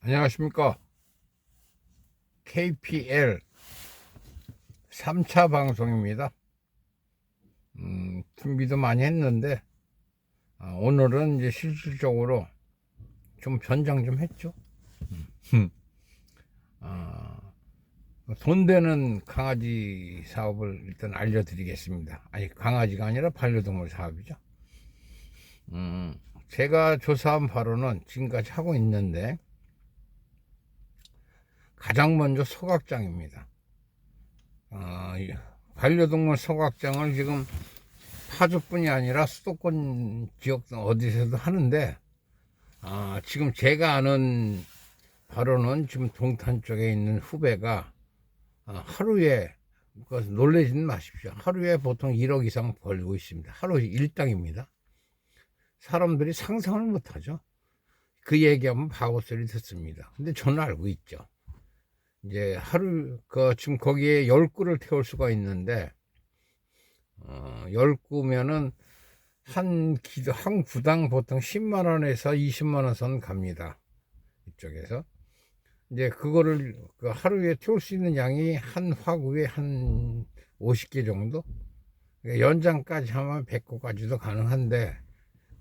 안녕하십니까. KPL 3차 방송입니다. 준비도 많이 했는데, 오늘은 이제 실질적으로 좀 변장 좀 했죠. 아, 돈 되는 강아지 사업을 일단 알려드리겠습니다. 아니, 강아지가 아니라 반려동물 사업이죠. 제가 조사한 바로는 지금까지 하고 있는데, 가장 먼저 소각장입니다. 반려동물 소각장을 지금 파주뿐이 아니라 수도권 지역 어디서도 하는데, 지금 제가 아는 바로는 지금 동탄 쪽에 있는 후배가 하루에, 놀라지는 마십시오. 하루에 보통 1억 이상 벌고 있습니다. 하루 일당입니다. 사람들이 상상을 못하죠. 그 얘기하면 바보 소리 듣습니다. 근데 저는 알고 있죠. 이제 지금 거기에 10구를 태울 수가 있는데, 10구면은 한 구당 보통 10만원에서 20만원 선 갑니다. 이쪽에서. 이제 그거를 하루에 태울 수 있는 양이 한 화구에 한 50개 정도? 그러니까 연장까지 하면 100구까지도 가능한데,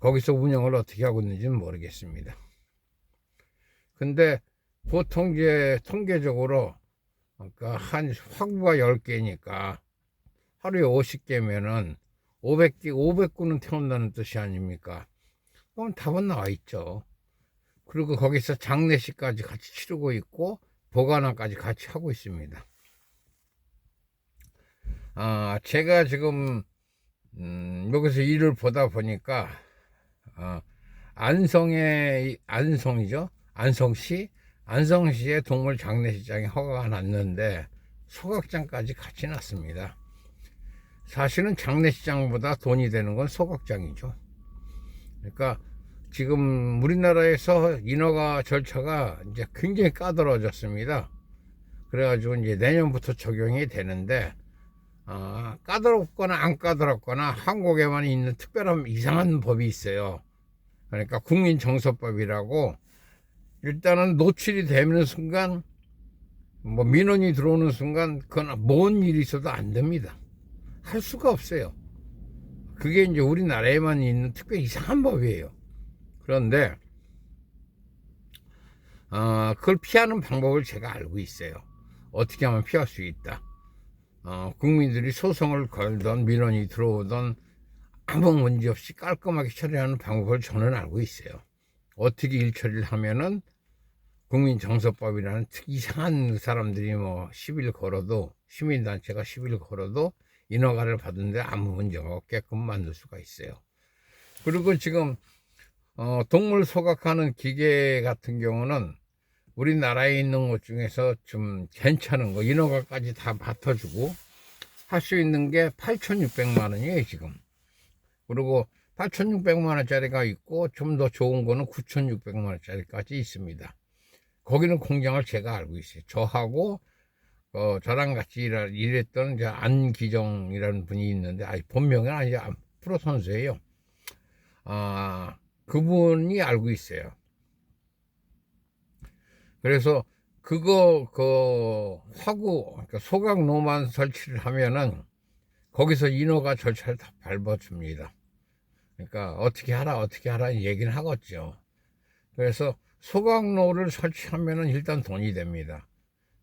거기서 운영을 어떻게 하고 있는지는 모르겠습니다. 근데 보통 이제 통계적으로, 그러니까 한 화구가 10개니까 하루에 50개면은 500구는 태운다는 뜻이 아닙니까? 그럼 답은 나와 있죠. 그리고 거기서 장례식까지 같이 치르고 있고 보관함까지 같이 하고 있습니다. 제가 지금 여기서 일을 보다 보니까 안성이죠. 안성시에 동물 장례식장에 허가가 났는데 소각장까지 같이 났습니다. 사실은 장례식장보다 돈이 되는 건 소각장이죠. 그러니까 지금 우리나라에서 인허가 절차가 이제 굉장히 까다로워졌습니다. 그래가지고 이제 내년부터 적용이 되는데, 까다롭거나 안 까다롭거나 한국에만 있는 특별한 이상한 법이 있어요. 그러니까 국민정서법이라고, 일단은 노출이 되는 순간, 민원이 들어오는 순간, 그건 뭔 일이 있어도 안 됩니다. 할 수가 없어요. 그게 이제 우리나라에만 있는 특별히 이상한 법이에요. 그런데 그걸 피하는 방법을 제가 알고 있어요. 어떻게 하면 피할 수 있다. 국민들이 소송을 걸던 민원이 들어오던 아무 문제 없이 깔끔하게 처리하는 방법을 저는 알고 있어요. 어떻게 일 처리를 하면은 국민정서법이라는 이상한 사람들이 시비를 걸어도, 시민단체가 시비를 걸어도 인허가를 받는데 아무 문제가 없게끔 만들 수가 있어요. 그리고 지금 동물 소각하는 기계 같은 경우는 우리나라에 있는 것 중에서 좀 괜찮은 거, 인허가까지 다 맡아주고 할 수 있는 게 8,600만 원이에요 지금. 그리고 8,600만 원짜리가 있고 좀 더 좋은 거는 9,600만 원짜리까지 있습니다. 거기는 공장을 제가 알고 있어요. 저하고 저랑 같이 일했던 안기정이라는 분이 있는데, 본명은 아니죠. 프로 선수예요. 그분이 알고 있어요. 그래서 화구, 그러니까 소각로만 설치를 하면은 거기서 인허가 절차를 다 밟아줍니다. 그러니까 어떻게 하라 얘기는 하겠죠. 그래서 소각로를 설치하면은 일단 돈이 됩니다.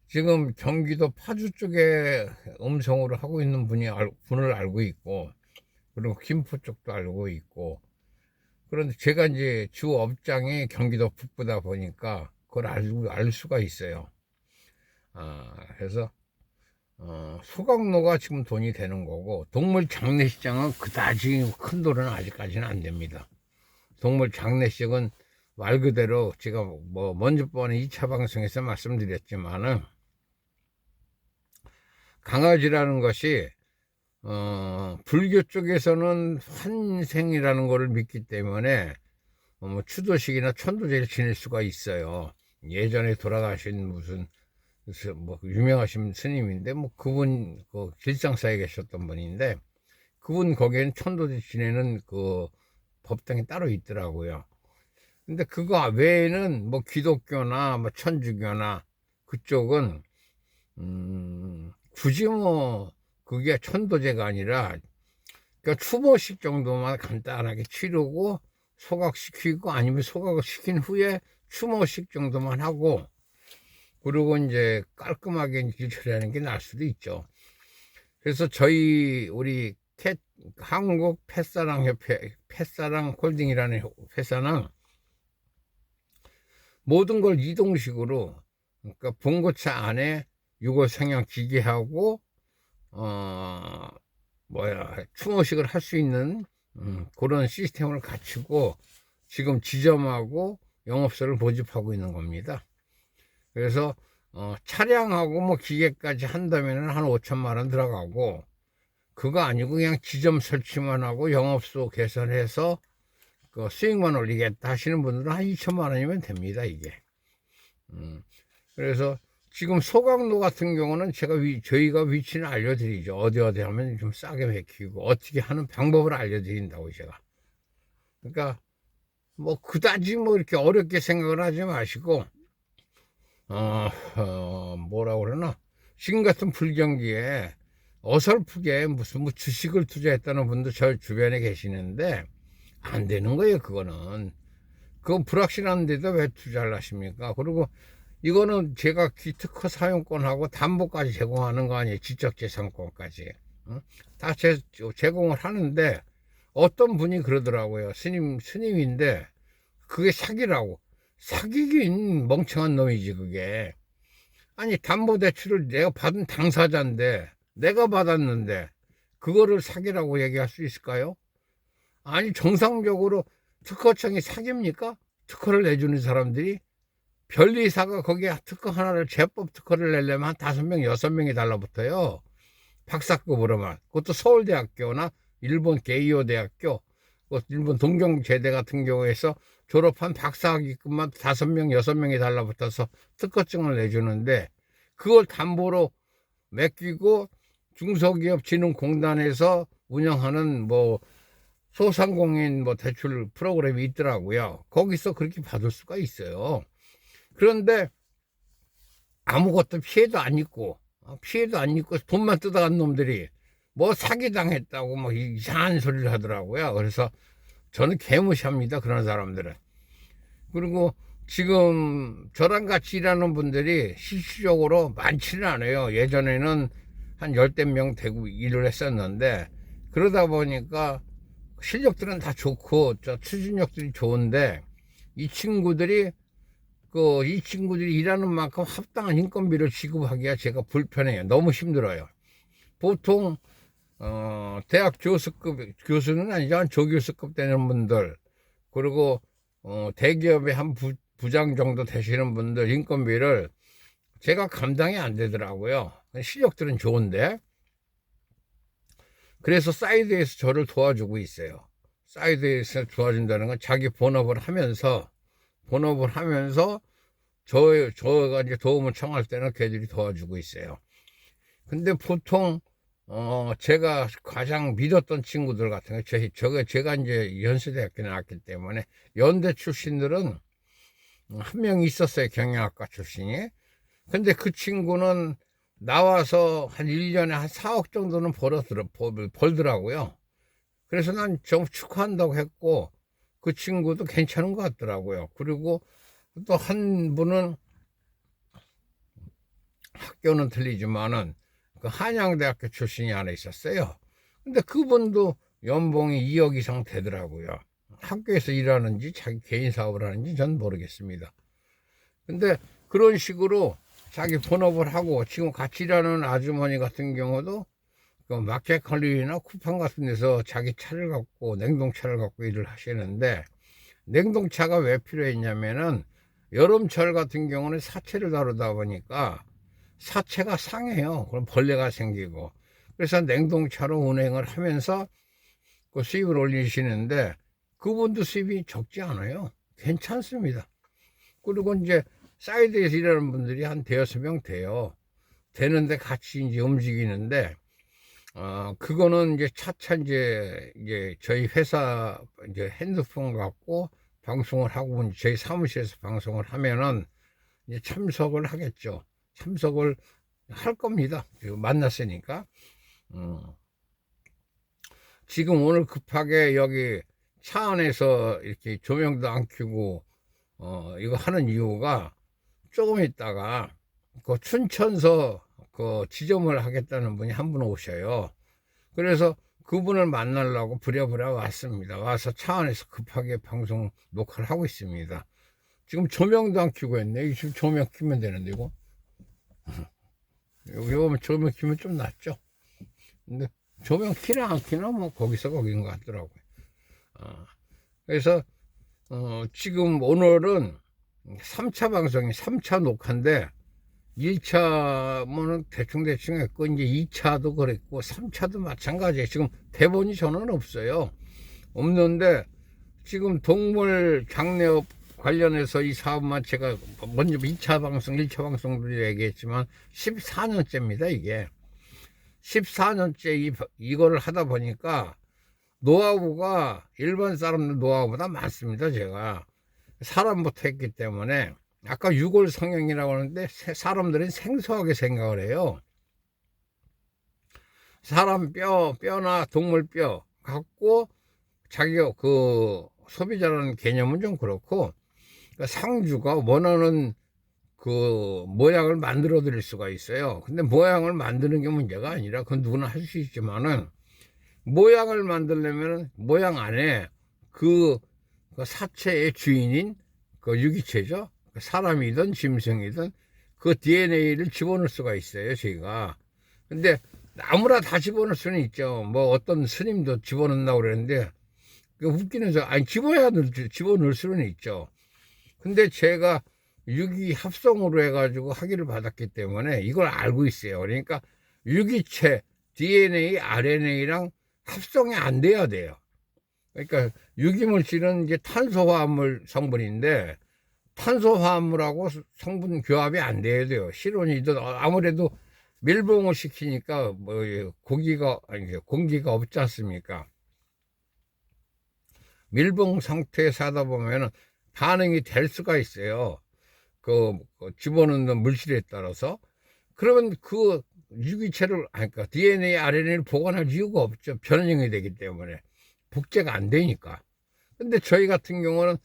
지금 경기도 파주 쪽에 음성으로 하고 있는 분을 알고 있고, 그리고 김포 쪽도 알고 있고, 그런데 제가 이제 주 업장이 경기도 북부다 보니까 그걸 알 수가 있어요. 그래서 소각로가 지금 돈이 되는 거고, 동물 장례식장은 그다지 큰 돈은 아직까지는 안 됩니다. 동물 장례식은 말 그대로 제가 먼저 번에 2차 방송에서 말씀드렸지만은, 강아지라는 것이 불교 쪽에서는 환생이라는 것을 믿기 때문에 추도식이나 천도제를 지낼 수가 있어요. 예전에 돌아가신 무슨 유명하신 스님인데, 그분 길상사에 계셨던 분인데, 그분 거기에는 천도제 지내는 그 법당이 따로 있더라고요. 근데 그거 외에는 뭐 기독교나 뭐 천주교나 그쪽은 굳이 뭐 그게 천도제가 아니라 그러니까 추모식 정도만 간단하게 치르고 소각시키고 아니면 소각을 시킨 후에 추모식 정도만 하고 그리고 이제 깔끔하게 처리하는 게 나을 수도 있죠. 그래서 우리 한국 펫사랑협회 펫사랑 홀딩이라는 회사는 모든 걸 이동식으로 그러니까 봉고차 안에 유골 상형 기계하고 추모식을 할 수 있는 그런 시스템을 갖추고 지금 지점하고 영업소를 모집하고 있는 겁니다. 그래서 차량하고 뭐 기계까지 한다면 한 5천만 원 들어가고 그거 아니고 그냥 지점 설치만 하고 영업소 개설해서 그 수익만 올리겠다 하시는 분들은 한 2천만 원이면 됩니다, 이게. 그래서 지금 소각로 같은 경우는 저희가 위치는 알려드리죠. 어디 하면 좀 싸게 맥히고 어떻게 하는 방법을 알려드린다고 제가. 그러니까 뭐 그다지 뭐 이렇게 어렵게 생각을 하지 마시고 뭐라고 그러나 지금 같은 불경기에 어설프게 무슨 뭐 주식을 투자했다는 분도 저 주변에 계시는데 안 되는 거예요. 그건 불확실한데도 왜 투자를 하십니까? 그리고 이거는 제가 기특허 사용권하고 담보까지 제공하는 거 아니에요. 지적재산권까지 다 제공을 하는데 어떤 분이 그러더라고요. 스님인데 그게 사기라고. 사기긴 멍청한 놈이지 그게. 아니 담보대출을 내가 받은 당사자인데 내가 받았는데 그거를 사기라고 얘기할 수 있을까요? 아니 정상적으로 특허청이 사기입니까? 특허를 내주는 사람들이 변리사가 거기에 특허 하나를 제법 특허를 내려면 한 5명 6명이 달라붙어요. 박사급으로만. 그것도 서울대학교나 일본 게이오 대학교 일본 동경제대 같은 경우에서 졸업한 박사학위급만 5명 6명이 달라붙어서 특허증을 내주는데 그걸 담보로 맡기고 중소기업진흥공단에서 운영하는 뭐 소상공인 뭐 대출 프로그램이 있더라고요. 거기서 그렇게 받을 수가 있어요. 그런데 아무것도 피해도 안 입고 돈만 뜯어간 놈들이 뭐 사기당했다고 뭐 이상한 소리를 하더라고요. 그래서 저는 개무시합니다, 그런 사람들은. 그리고 지금 저랑 같이 일하는 분들이 실질적으로 많지는 않아요. 예전에는 한 10대 명 되고 일을 했었는데 그러다 보니까 실력들은 다 좋고 추진력들이 좋은데 이 친구들이 일하는 만큼 합당한 인건비를 지급하기가 제가 불편해요. 너무 힘들어요. 보통 대학 교수는 아니죠. 한 조교수급 되는 분들 그리고 대기업의 한 부장 정도 되시는 분들 인건비를 제가 감당이 안 되더라고요. 실력들은 좋은데. 그래서 사이드에서 저를 도와주고 있어요. 사이드에서 도와준다는 건 자기 본업을 하면서 저가 이제 도움을 청할 때는 걔들이 도와주고 있어요. 근데 보통 제가 가장 믿었던 친구들 같은 거 제가 이제 연세대학교 나왔기 때문에 연대 출신들은 한 명 있었어요. 경영학과 출신이. 근데 그 친구는 나와서 한 1년에 한 4억 정도는 벌더라고요. 그래서 난 좀 축하한다고 했고 그 친구도 괜찮은 것 같더라고요. 그리고 또 한 분은 학교는 틀리지만은 그 한양대학교 출신이 하나 있었어요. 근데 그분도 연봉이 2억 이상 되더라고요. 학교에서 일하는지 자기 개인 사업을 하는지 전 모르겠습니다. 근데 그런 식으로 자기 본업을 하고 지금 같이 일하는 아주머니 같은 경우도 그 마켓 관리나 쿠팡 같은 데서 자기 차를 갖고 냉동차를 갖고 일을 하시는데 냉동차가 왜 필요했냐면은 여름철 같은 경우는 사체를 다루다 보니까 사체가 상해요. 그럼 벌레가 생기고 그래서 냉동차로 운행을 하면서 그 수입을 올리시는데 그분도 수입이 적지 않아요. 괜찮습니다. 그리고 이제 사이드에서 일하는 분들이 한 대여섯 명 돼요. 되는데 같이 이제 움직이는데 그거는 이제 차차 이제 저희 회사 이제 핸드폰 갖고 방송을 하고 저희 사무실에서 방송을 하면은 이제 참석을 하겠죠. 참석을 할 겁니다. 만났으니까. 지금 오늘 급하게 여기 차 안에서 이렇게 조명도 안 켜고 이거 하는 이유가 조금 있다가 그 춘천서 그 지점을 하겠다는 분이 한 분 오셔요. 그래서 그분을 만나려고 부랴부랴 왔습니다. 와서 차 안에서 급하게 방송 녹화를 하고 있습니다. 지금 조명도 안 켜고 있네. 지금 조명 켜면 되는데 이거 여기 오면 조명 켜면 좀 낫죠. 근데 조명 키나 안 키나 뭐 거기서 거긴 것 같더라고요. 그래서 지금 오늘은 3차 방송이 3차 녹화인데 1차는 대충 했고 이제 2차도 그랬고 3차도 마찬가지예요. 지금 대본이 저는 없어요. 없는데 지금 동물 장례업 관련해서 이 사업만 제가 먼저 2차 방송 1차 방송도 얘기했지만 14년째입니다. 이게 14년째 이거를 하다 보니까 노하우가 일반 사람들 노하우보다 많습니다. 제가 사람부터 했기 때문에 아까 유골 성형이라고 하는데 사람들은 생소하게 생각을 해요. 사람 뼈나 동물 뼈 갖고 자기가 그 소비자라는 개념은 좀 그렇고 그러니까 상주가 원하는 그 모양을 만들어 드릴 수가 있어요. 근데 모양을 만드는 게 문제가 아니라 그건 누구나 할 수 있지만은 모양을 만들려면 모양 안에 그 사체의 주인인 그 유기체죠. 사람이든 짐승이든 그 DNA를 집어넣을 수가 있어요, 저희가. 근데 아무나 다 집어넣을 수는 있죠. 뭐 어떤 스님도 집어넣는다고 그러는데 웃기는 저 아니 집어넣을 수는 있죠. 근데 제가 유기 합성으로 해가지고 학위를 받았기 때문에 이걸 알고 있어요. 그러니까 유기체 DNA, RNA랑 합성이 안 돼야 돼요. 그러니까 유기물질은 이제 탄소화합물 성분인데 탄소화합물하고 성분 교합이 안 돼야 돼요. 실온이든 아무래도 밀봉을 시키니까 뭐 공기가 없지 않습니까? 밀봉 상태에서 하다 보면은 반응이 될 수가 있어요. 그 집어넣는 물질에 따라서. 그러면 그 유기체를 그러니까 DNA, RNA를 보관할 이유가 없죠. 변형이 되기 때문에 복제가 안 되니까. 근데 저희 같은 경우는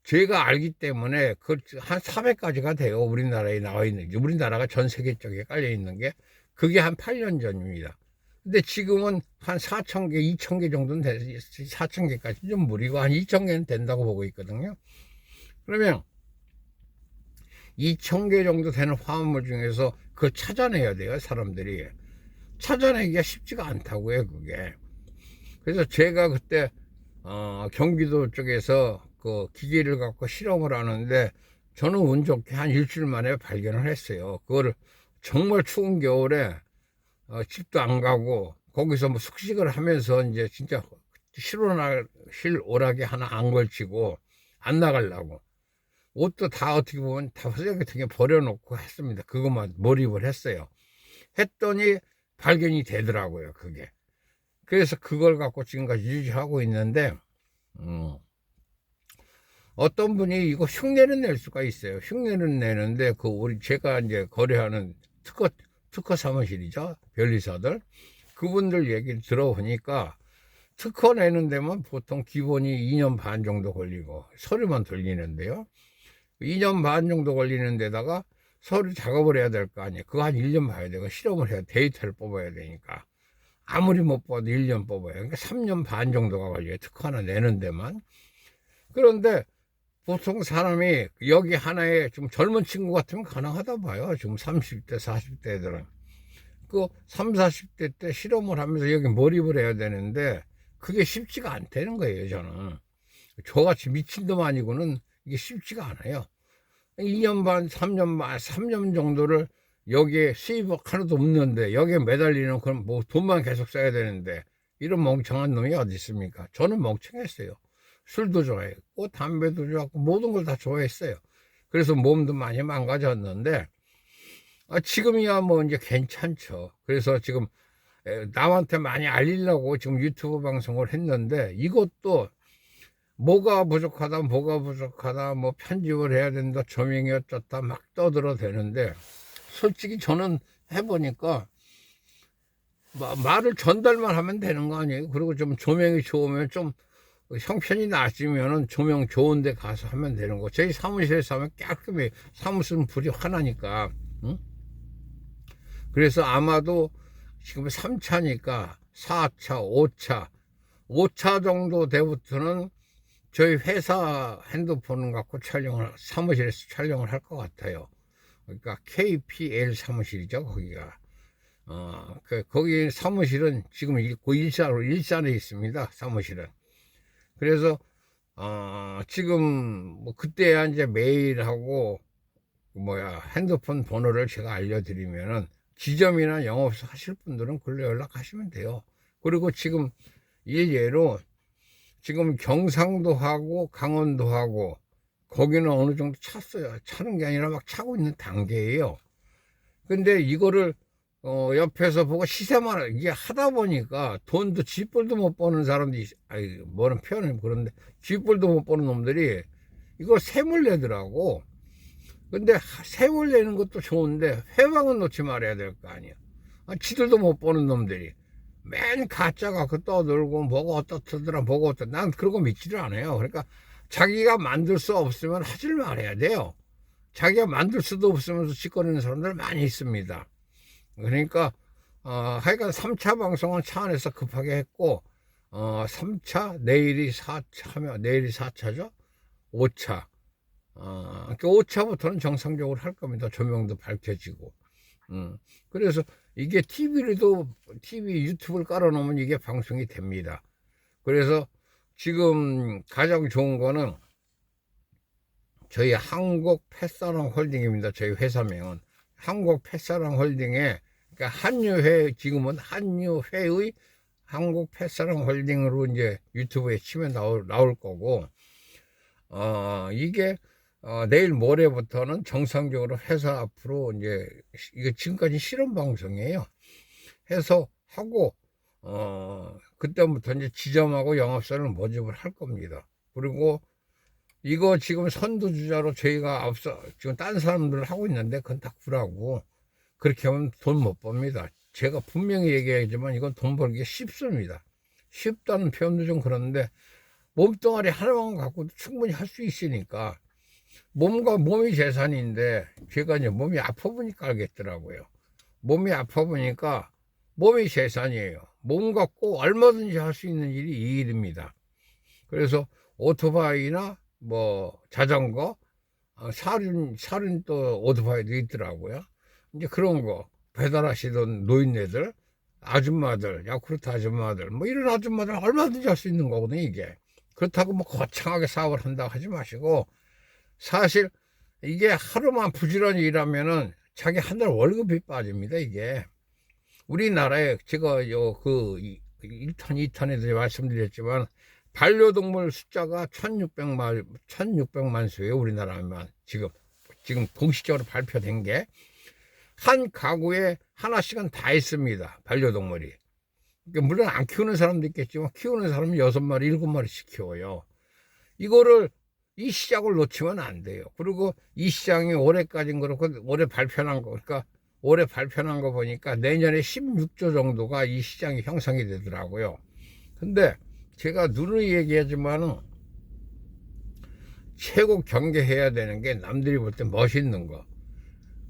제가 알기 때문에 그 한 400가지가 돼요. 우리나라에 나와 있는 게. 우리나라가 전 세계 쪽에 깔려 있는 게 그게 한 8년 전입니다. 근데 지금은 한 4,000개, 2,000개 정도는 돼서 4,000개까지 좀 무리고 한 2,000개는 된다고 보고 있거든요. 그러면 2,000개 정도 되는 화합물 중에서 그걸 찾아내야 돼요. 사람들이 찾아내기가 쉽지가 않다고요, 그게. 그래서 제가 그때 경기도 쪽에서 그 기계를 갖고 실험을 하는데 저는 운 좋게 한 일주일 만에 발견을 했어요. 그거를 정말 추운 겨울에 집도 안 가고 거기서 뭐 숙식을 하면서 이제 진짜 실오라기 하나 안 걸치고 안 나가려고 옷도 다 어떻게 보면 다 쓰레기통에 버려놓고 했습니다. 그것만 몰입을 했어요. 했더니 발견이 되더라고요, 그게. 그래서 그걸 갖고 지금까지 유지하고 있는데, 어떤 분이 이거 흉내는 낼 수가 있어요. 흉내는 내는데, 제가 이제 거래하는 특허 사무실이죠. 변리사들. 그분들 얘기를 들어보니까, 특허 내는 데만 보통 기본이 2년 반 정도 걸리고, 서류만 돌리는데요. 2년 반 정도 걸리는 데다가 서류 작업을 해야 될 거 아니에요. 그거 한 1년 봐야 되고, 실험을 해야 데이터를 뽑아야 되니까. 아무리 못 봐도 1년 뽑아요. 그러니까 3년 반 정도가 걸려요. 특허 하나 내는 데만. 그런데 보통 사람이 여기 하나에 좀 젊은 친구 같으면 가능하다 봐요. 지금 30대, 40대들은. 그 30, 40대 때 실험을 하면서 여기 몰입을 해야 되는데 그게 쉽지가 않다는 거예요, 저는. 저같이 미친 놈 아니고는 이게 쉽지가 않아요. 2년 반, 3년 정도를 여기에 수입이 하나도 없는데 여기에 매달리는 그런 뭐 돈만 계속 써야 되는데 이런 멍청한 놈이 어디 있습니까? 저는 멍청했어요. 술도 좋아했고 담배도 좋아했고 모든 걸 다 좋아했어요. 그래서 몸도 많이 망가졌는데 지금이야 뭐 이제 괜찮죠. 그래서 지금 남한테 많이 알리려고 지금 유튜브 방송을 했는데 이것도 뭐가 부족하다, 뭐가 부족하다, 뭐 편집을 해야 된다, 조명이 어쩌다 막 떠들어대는데, 솔직히 저는 해보니까 말을 전달만 하면 되는 거 아니에요? 그리고 좀 조명이 좋으면 좀 형편이 나아지면은 조명 좋은 데 가서 하면 되는 거. 저희 사무실에서 하면 깔끔해. 사무실은 불이 환하니까. 응? 그래서 아마도 지금 3차니까 4차, 5차, 5차 정도 때부터는 저희 회사 핸드폰을 갖고 사무실에서 촬영을 할 것 같아요. 그러니까 KPL 사무실이죠, 거기가. 거기 사무실은 지금 일산에 있습니다, 사무실은. 그래서, 지금, 뭐, 그때야 이제 메일하고, 핸드폰 번호를 제가 알려드리면은, 지점이나 영업소 하실 분들은 글로 연락하시면 돼요. 그리고 지금 일례로, 지금 경상도 하고, 강원도 하고, 거기는 어느 정도 찼어요. 차는 게 아니라 막 차고 있는 단계예요. 근데 이거를 옆에서 보고 시세만 이게 하다 보니까 돈도 쥐뿔도 못 버는 사람들이, 아니 뭐는 표현은 그런데 쥐뿔도 못 버는 놈들이 이걸 세물 내더라고. 근데 세물 내는 것도 좋은데 회방은 놓지 말아야 될 거 아니야. 지들도 못 버는 놈들이 맨 가짜 갖고 떠들고 뭐가 어떻더라 뭐가 어떻다, 난 그런 거 믿지를 않아요. 그러니까 자기가 만들 수 없으면 하질 말아야 돼요. 자기가 만들 수도 없으면서 짓거리는 사람들 많이 있습니다. 그러니까 하여간 3차 방송은 차 안에서 급하게 했고, 3차 내일이 4차면 내일이 4차죠. 5차, 그러니까 5차부터는 정상적으로 할 겁니다. 조명도 밝혀지고. 그래서 이게 TV 유튜브를 깔아놓으면 이게 방송이 됩니다. 그래서 지금 가장 좋은 거는 저희 한국 펫사랑 홀딩입니다. 저희 회사명은 한국 펫사랑 홀딩에, 그러니까 한유회, 지금은 한유회의 한국 펫사랑 홀딩으로 이제 유튜브에 치면 나올 거고, 이게 내일 모레부터는 정상적으로 회사 앞으로 이제, 이게 지금까지 실험 방송이에요. 해서 하고, 그때부터 이제 지점하고 영업소를 모집을 할 겁니다. 그리고 이거 지금 선두주자로 저희가 앞서 지금 딴 사람들 하고 있는데 그건 다 구라고. 그렇게 하면 돈 못 법니다. 제가 분명히 얘기하지만 이건 돈 벌기 쉽습니다. 쉽다는 표현도 좀 그런데 몸뚱아리 하나만 갖고도 충분히 할 수 있으니까. 몸이 재산인데 제가 이제 몸이 아파 보니까 알겠더라고요. 몸이 아파 보니까 몸이 재산이에요. 몸 갖고 얼마든지 할 수 있는 일이 이 일입니다. 그래서 오토바이나 뭐 자전거, 사륜 또 오토바이도 있더라고요. 이제 그런 거 배달하시던 노인네들, 아줌마들, 야쿠르트 아줌마들, 뭐 이런 아줌마들 얼마든지 할 수 있는 거거든요, 이게. 그렇다고 뭐 거창하게 사업을 한다고 하지 마시고, 사실 이게 하루만 부지런히 일하면은 자기 한 달 월급이 빠집니다, 이게. 우리나라에 제가 1턴, 2턴에도 말씀드렸지만 반려동물 숫자가 1600만 수예요, 우리나라만. 지금 공식적으로 발표된 게. 한 가구에 하나씩은 다 있습니다, 반려동물이. 그러니까 물론 안 키우는 사람도 있겠지만 키우는 사람은 6마리, 7마리씩 키워요. 이 시장을 놓치면 안 돼요. 그리고 이 시장이 올해까지는 그렇고, 올해 발표한 거, 그러니까 올해 발표한 거 보니까 내년에 16조 정도가 이 시장이 형성이 되더라고요. 근데 제가 누누이 얘기하지만은 최고 경계해야 되는 게 남들이 볼 때 멋있는 거.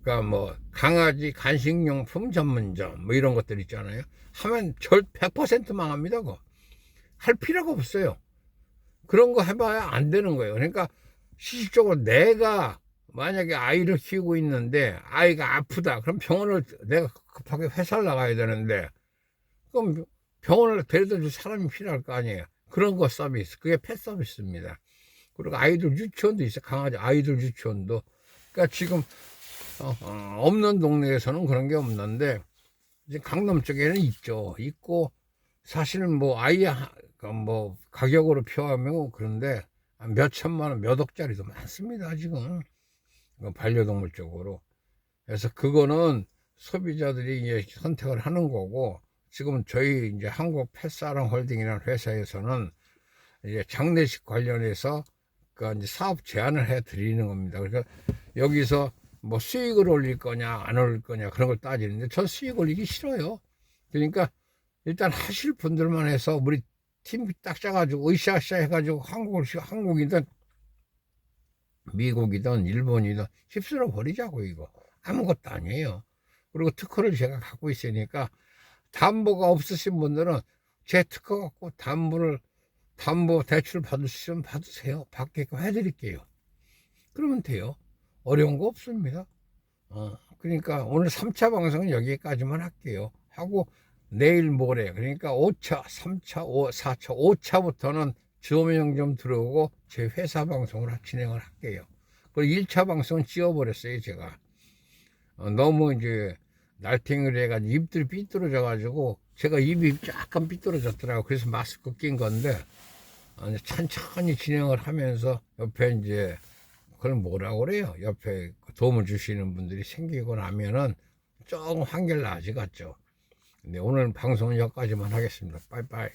그러니까 뭐 강아지 간식용품 전문점 뭐 이런 것들 있잖아요. 하면 100% 망합니다. 그거 할 필요가 없어요. 그런 거 해봐야 안 되는 거예요. 그러니까 실질적으로 내가 만약에 아이를 키우고 있는데 아이가 아프다, 그럼 병원을 내가 급하게 회사를 나가야 되는데, 그럼 병원을 데려다 줄 사람이 필요할 거 아니에요. 그런 거 서비스, 그게 펫 서비스입니다. 그리고 아이들 유치원도 있어요. 강아지 아이들 유치원도. 그러니까 지금 없는 동네에서는 그런 게 없는데 이제 강남 쪽에는 있고, 사실은 뭐 뭐 가격으로 표하면 그런데 몇 천만 원, 몇 억짜리도 많습니다, 지금. 반려동물 쪽으로. 그래서 그거는 소비자들이 이제 선택을 하는 거고, 지금 저희 이제 한국 펫사랑 홀딩이라는 회사에서는 이제 장례식 관련해서 그 이제 사업 제안을 해 드리는 겁니다. 그러니까 여기서 뭐 수익을 올릴 거냐 안 올릴 거냐 그런 걸 따지는데 저 수익 올리기 싫어요. 그러니까 일단 하실 분들만 해서 우리 팀 딱 짜가지고 으쌰으쌰 해가지고 한국이든 미국이든 일본이든 휩쓸어 버리자고. 이거 아무것도 아니에요. 그리고 특허를 제가 갖고 있으니까 담보가 없으신 분들은 제 특허 갖고 담보 대출 받으시면 받으세요. 받게끔 해드릴게요. 그러면 돼요. 어려운 거 없습니다. 그러니까 오늘 3차 방송은 여기까지만 할게요. 하고 내일 모레 그러니까 5차, 3차, 4차, 5차부터는 조명 좀 들어오고 제 회사 방송을 진행을 할게요. 그리고 1차 방송은 지워버렸어요. 제가 너무 이제 날탱이를 해가지고 입들이 삐뚤어져 가지고 제가 입이 약간 삐뚤어졌더라고요. 그래서 마스크 낀 건데 천천히 진행을 하면서 옆에 이제 그걸 뭐라고 그래요? 옆에 도움을 주시는 분들이 생기고 나면은 조금 한결 나아지겠죠. 근데 오늘 방송은 여기까지만 하겠습니다. 빠이빠이.